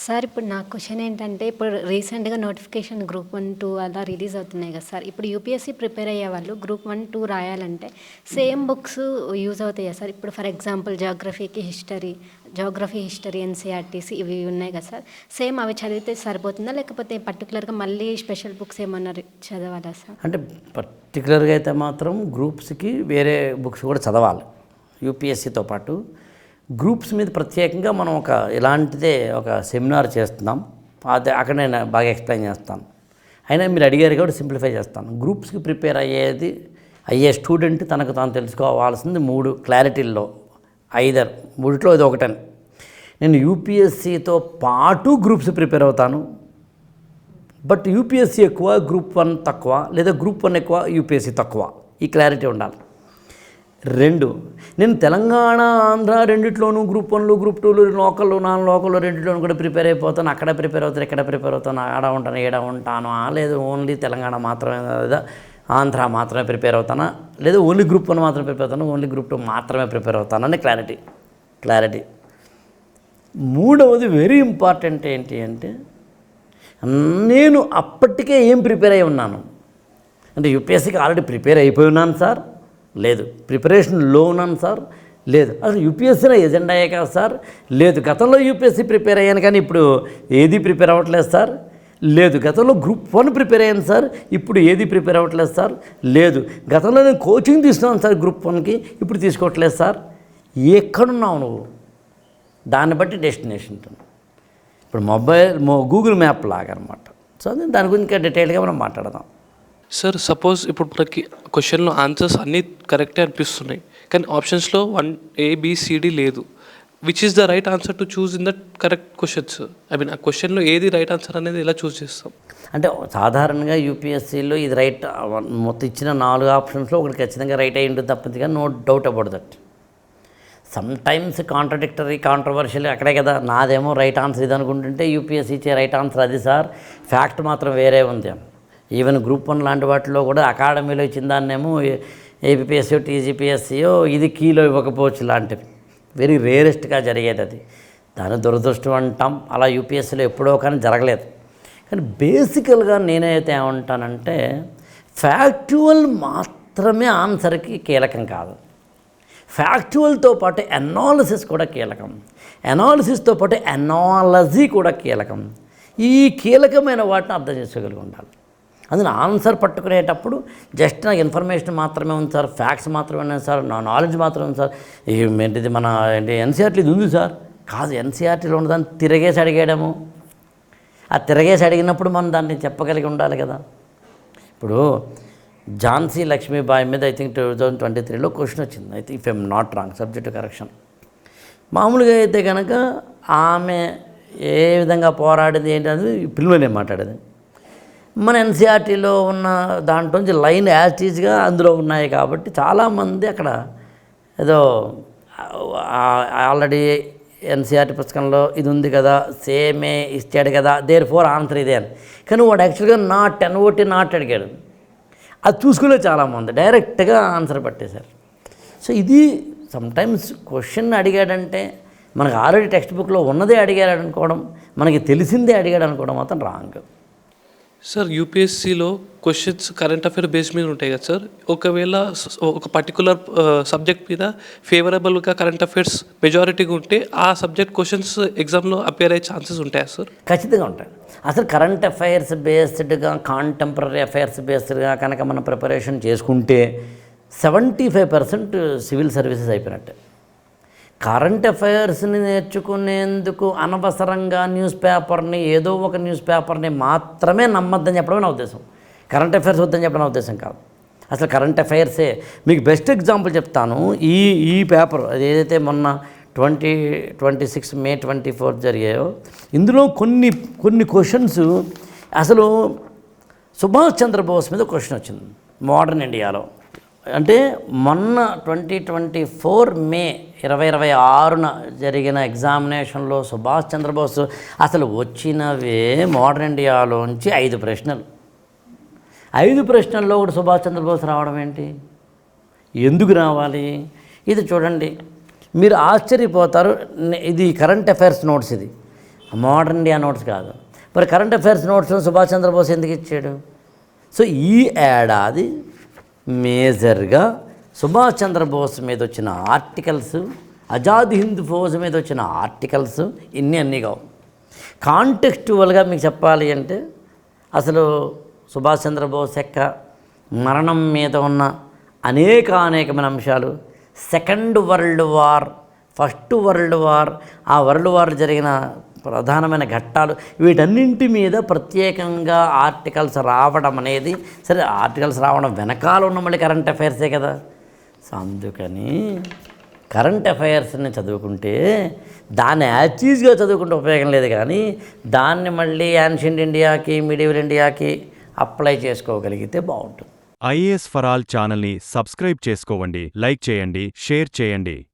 Sir ఇప్పుడు నా question ఏంటంటే, ఇప్పుడు రీసెంట్‌గా నోటిఫికేషన్ గ్రూప్ 1, 2 అలా రిలీజ్ అవుతున్నాయి కదా సార్. ఇప్పుడు యూపీఎస్సీ ప్రిపేర్ అయ్యేవాళ్ళు గ్రూప్ 1, 2 రాయాలంటే సేమ్ బుక్స్ యూజ్ అవుతాయా సార్? ఇప్పుడు ఫర్ ఎగ్జాంపుల్ జియోగ్రఫీ, హిస్టరీ, ఎన్‌సీఈఆర్‌టీసీ ఇవి ఉన్నాయి కదా సార్. సేమ్ అవి చదివితే సరిపోతుందా? లేకపోతే పర్టిక్యులర్‌గా మళ్ళీ స్పెషల్ బుక్స్ ఏమన్నా చదవాలా సార్? అంటే పర్టికులర్గా అయితే మాత్రం గ్రూప్స్కి వేరే బుక్స్ కూడా చదవాలి. యూపీఎస్సీతో పాటు గ్రూప్స్ మీద ప్రత్యేకంగా మనం ఇలాంటిదే ఒక సెమినార్ చేస్తున్నాం. అక్కడ నేను బాగా ఎక్స్ప్లెయిన్ చేస్తాను. అయినా మీరు అడిగారు కాబట్టి సింప్లిఫై చేస్తాను. గ్రూప్స్కి ప్రిపేర్ అయ్యే స్టూడెంట్ తనకు తాను తెలుసుకోవాల్సింది 3 క్లారిటీల్లో, ఐదర్ మూడిట్లో ఇది ఒకటని. నేను యూపీఎస్సీతో పాటు గ్రూప్స్ ప్రిపేర్ అవుతాను, బట్ యూపీఎస్సీ ఎక్కువ, గ్రూప్ 1 తక్కువ, లేదా గ్రూప్ 1 ఎక్కువ, యూపీఎస్సీ తక్కువ. ఈ క్లారిటీ ఉండాలి. 2, నేను తెలంగాణ, ఆంధ్ర రెండిట్లోనూ గ్రూప్ 1లు, గ్రూప్ 2లు, లోకల్, నాన్ లోకల్ రెండిట్లోనూ కూడా ప్రిపేర్ అయిపోతాను. అక్కడ ప్రిపేర్ అవుతాను, ఇక్కడ ప్రిపేర్ అవుతాను, ఆడ ఉంటాను, ఈడ ఉంటాను, లేదు ఓన్లీ తెలంగాణ మాత్రమే, లేదా ఆంధ్ర మాత్రమే ప్రిపేర్ అవుతానా, లేదా ఓన్లీ గ్రూప్ 1 మాత్రమే ప్రిపేర్ అవుతాను, ఓన్లీ గ్రూప్ 2 మాత్రమే ప్రిపేర్ అవుతాను అని క్లారిటీ. 3వది వెరీ ఇంపార్టెంట్ ఏంటి అంటే, నేను అప్పటికే ఏం ప్రిపేర్ అయి ఉన్నాను అంటే, యూపీఎస్సీకి ఆల్రెడీ ప్రిపేర్ అయిపోయి ఉన్నాను సార్, లేదు. ప్రిపరేషన్లో ఉన్నాను సార్, లేదు. అసలు యూపీఎస్సీలో ఎజెండాయే కదా సార్, లేదు. గతంలో యూపీఎస్సీ ప్రిపేర్ అయ్యాను కానీ ఇప్పుడు ఏది ప్రిపేర్ అవ్వట్లేదు సార్, లేదు. గతంలో గ్రూప్ 1 ప్రిపేర్ అయ్యాను సార్, ఇప్పుడు ఏది ప్రిపేర్ అవ్వట్లేదు సార్, లేదు. గతంలో నేను కోచింగ్ తీసుకున్నాను సార్ గ్రూప్ 1కి, ఇప్పుడు తీసుకోవట్లేదు సార్. ఎక్కడున్నావు నువ్వు? దాన్ని బట్టి డెస్టినేషన్ ఉంటుంది. ఇప్పుడు గూగుల్ మ్యాప్ లాగా అనమాట. సో దాని గురించి ఇంకా డీటెయిల్గా మనం మాట్లాడదాం. సార్ సపోజ్ ఇప్పుడు మనకి క్వశ్చన్లో ఆన్సర్స్ అన్నీ కరెక్టే అనిపిస్తున్నాయి, కానీ ఆప్షన్స్లో 1 ABCD లేదు. Which is the right answer to choose in that correct questions? I mean ఆ క్వశ్చన్లో ఏది రైట్ ఆన్సర్ అనేది ఎలా చూస్ చేస్తాం? అంటే సాధారణంగా యూపీఎస్సీలో ఇది రైట్, మొత్తం ఇచ్చిన 4 ఆప్షన్స్లో ఒకటి ఖచ్చితంగా రైట్ అయ్యి ఉంటుంది తప్పింది, కానీ no doubt about that. Sometimes controversial అక్కడే కదా. నాదేమో రైట్ ఆన్సర్ ఇది అనుకుంటుంటే యూపీఎస్సీ ఇచ్చే రైట్ ఆన్సర్ అది సార్, ఫ్యాక్ట్ మాత్రం వేరే ఉంది. ఈవెన్ గ్రూప్ 1 లాంటి వాటిలో కూడా అకాడమీలో ఇచ్చిన దాన్నేమో ఏపీఎస్సీ, టీజీపీఎస్సీయో ఇది కీలో ఇవ్వకపోవచ్చు. లాంటివి వెరీ రేరెస్ట్గా జరిగేది అది. దాని దురదృష్టం అంటాం. అలా యూపీఎస్సీలో ఎప్పుడో కానీ జరగలేదు. కానీ బేసికల్గా నేనైతే ఏమంటానంటే, ఫ్యాక్చువల్ మాత్రమే ఆన్సర్కి కీలకం కాదు, ఫ్యాక్చువల్తో పాటు అనాలిసిస్ కూడా కీలకం, అనాలిసిస్తో పాటు అనాలజీ కూడా కీలకం. ఈ కీలకమైన వాటిని అర్థం చేసుకోగలిగి ఉండాలి. అందులో ఆన్సర్ పట్టుకునేటప్పుడు జస్ట్ నాకు ఇన్ఫర్మేషన్ మాత్రమే ఉంది సార్, ఫ్యాక్ట్స్ మాత్రమే ఉన్నాయి సార్, నా నాలెడ్జ్ మాత్రమే ఉంది సార్, ఏంటిది మన ఎన్సీఆర్టీ ఇది ఉంది సార్, కాదు. ఎన్సీఆర్టీలో ఉన్నదాన్ని తిరగేసి అడిగేయడము, ఆ తిరగేసి అడిగినప్పుడు మనం దాన్ని చెప్పగలిగి ఉండాలి కదా. ఇప్పుడు ఝాన్సీ లక్ష్మీబాయి మీద ఐ థింక్ 2023లో క్వశ్చన్ వచ్చింది. I think if I'm not wrong, subject correction. మామూలుగా అయితే కనుక ఆమె ఏ విధంగా పోరాడింది ఏంటి అనేది పిల్లలు మాట్లాడేది. మన ఎన్సీఆర్టీలో ఉన్న దాంట్లోంచి లైన్ యాజ్ ఈజ్గా అందులో ఉన్నాయి కాబట్టి చాలామంది అక్కడ ఏదో ఆల్రెడీ ఎన్సీఆర్టీ పుస్తకంలో ఇది ఉంది కదా, సేమే ఇచ్చాడు కదా, దేర్ ఫోర్ ఆన్సర్ ఇదే అని. కానీ వాడు యాక్చువల్గా నాట్ అడిగాడు. అది చూసుకునే చాలామంది డైరెక్ట్గా ఆన్సర్ పట్టేశారు. సో ఇది సమ్టైమ్స్ క్వశ్చన్ అడిగాడంటే మనకు ఆల్రెడీ టెక్స్ట్ బుక్లో ఉన్నదే అడిగాడు అనుకోవడం, మనకి తెలిసిందే అడిగాడు అనుకోవడం మాత్రం రాంగ్. సార్ యూపీఎస్సీలో క్వశ్చన్స్ కరెంట్ అఫైర్ బేస్ మీద ఉంటాయి కదా సార్. ఒకవేళ ఒక పర్టికులర్ సబ్జెక్ట్ మీద ఫేవరబుల్గా కరెంట్ అఫైర్స్ మెజారిటీగా ఉంటే ఆ సబ్జెక్ట్ క్వశ్చన్స్ ఎగ్జామ్లో అపేర్ అయ్యే ఛాన్సెస్ ఉంటాయా సార్? ఖచ్చితంగా ఉంటాయి. అసలు కరెంట్ అఫైర్స్ బేస్డ్గా, కాంటెంపరీ అఫైర్స్ బేస్డ్గా కనుక మనం ప్రిపరేషన్ చేసుకుంటే 75% సివిల్ సర్వీసెస్ అయిపోయినట్టే. కరెంట్ అఫైర్స్ని నేర్చుకునేందుకు అనవసరంగా ఏదో ఒక న్యూస్ పేపర్ని మాత్రమే నమ్మద్దని చెప్పడమే నా ఉద్దేశం. కరెంట్ అఫైర్స్ వద్దని చెప్పడం నా ఉద్దేశం కాదు. అసలు కరెంట్ అఫైర్సే మీకు బెస్ట్ ఎగ్జాంపుల్ చెప్తాను. ఈ పేపర్ అది ఏదైతే మొన్న 2026 May 24 జరిగాయో, ఇందులో కొన్ని క్వశ్చన్స్ అసలు సుభాష్ చంద్రబోస్ మీద క్వశ్చన్ వచ్చింది మోడర్న్ ఇండియాలో. అంటే మొన్న 2024 May 2026 జరిగిన ఎగ్జామినేషన్లో సుభాష్ చంద్రబోస్ అసలు వచ్చినవే మోడర్న్ ఇండియాలోంచి 5 ప్రశ్నలు. 5 ప్రశ్నల్లో కూడా సుభాష్ చంద్రబోస్ రావడం ఏంటి? ఎందుకు రావాలి? ఇది చూడండి, మీరు ఆశ్చర్యపోతారు. ఇది కరెంట్ అఫైర్స్ నోట్స్. ఇది మోడర్న్ ఇండియా నోట్స్ కాదు. మరి current affairs notes Subhash Chandra Bose ఎందుకు ఇచ్చాడు? సో ఈ ఏడాది మేజర్గా సుభాష్ చంద్రబోస్ మీద వచ్చిన ఆర్టికల్స్, ఆజాద్ హింద్ ఫౌజ్ మీద వచ్చిన ఆర్టికల్స్ అన్నీ కావు. కాంటెక్స్చువల్గా మీకు చెప్పాలి అంటే అసలు సుభాష్ చంద్రబోస్ యొక్క మరణం మీద ఉన్న అనేకమైన అంశాలు, second world war, first world war, ఆ వరల్డ్ వార్ జరిగిన ప్రధానమైన ఘట్టాలు, వీటన్నింటి మీద ప్రత్యేకంగా ఆర్టికల్స్ రావడం అనేది, సరే ఆర్టికల్స్ రావడం వెనకాల ఉన్న మళ్ళీ కరెంట్ అఫైర్సే కదా. సో అందుకని కరెంట్ అఫైర్స్ని చదువుకుంటే దాన్ని యాచీజ్గా చదువుకుంటే ఉపయోగం లేదు, కానీ దాన్ని మళ్ళీ యాన్షియంట్ ఇండియాకి, మిడివల్ ఇండియాకి అప్లై చేసుకోగలిగితే బాగుంటుంది. ఐఏఎస్ ఫర్ ఆల్ ఛానల్ని సబ్స్క్రైబ్ చేసుకోండి, లైక్ చేయండి, షేర్ చేయండి.